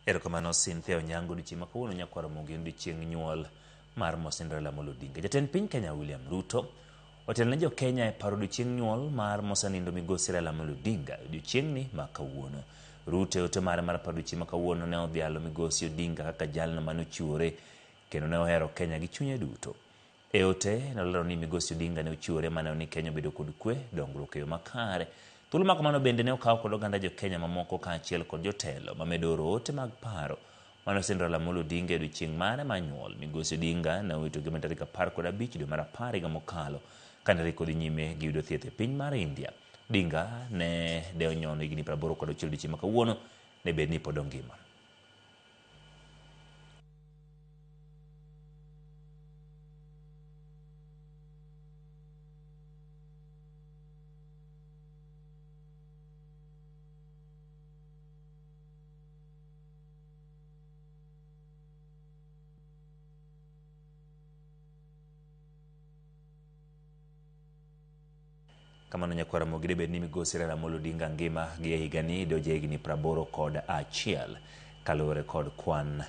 Erokamano Cynthia Onyango odiochieng' ma kawuono nyakwaro mogi odiochieng' nyuol mar Mosindra Lamolo Odinga. Jatend piny Kenya William Ruto otelo ne jo Kenya e paro odiochieng' nyuol mar mosenindo migosi Raila Amolo Odinga odiochieng'ni ma kawuono. Ruto e ote mare mar paro odiochieng' ma kawuono ne odhialo migosi Odinga kaka jalno mane ochiwore kendo ne ohero Kenya gi chunye duto. E ote nolero ni migosi Odinga ne ochiwore maneno ni Kenya obedo kod kwe, dongruok e yo makare. Thuolo ma kamano bende ne okaw kod oganda jo Kenya mamoko kaachiel kod jotelo mamedo oro ote mag paro mane osindro Raila Amolo Odinga e odiochieng' mare mar nyuol. Migosi Odinga ne owito ngimane tarik 15 dwe mar apar higa mokalo kane rik odhi nyime gi yudo thieth e piny mar India. Odinga ne onyono higni 81 odiochieng' ma kawuono ne bed ni pod ongima. Kamano nyakwara mogire bed ni migosi Raila Amolo Odinga ngima gi e higani doje higni 81 kaluwore kod kwan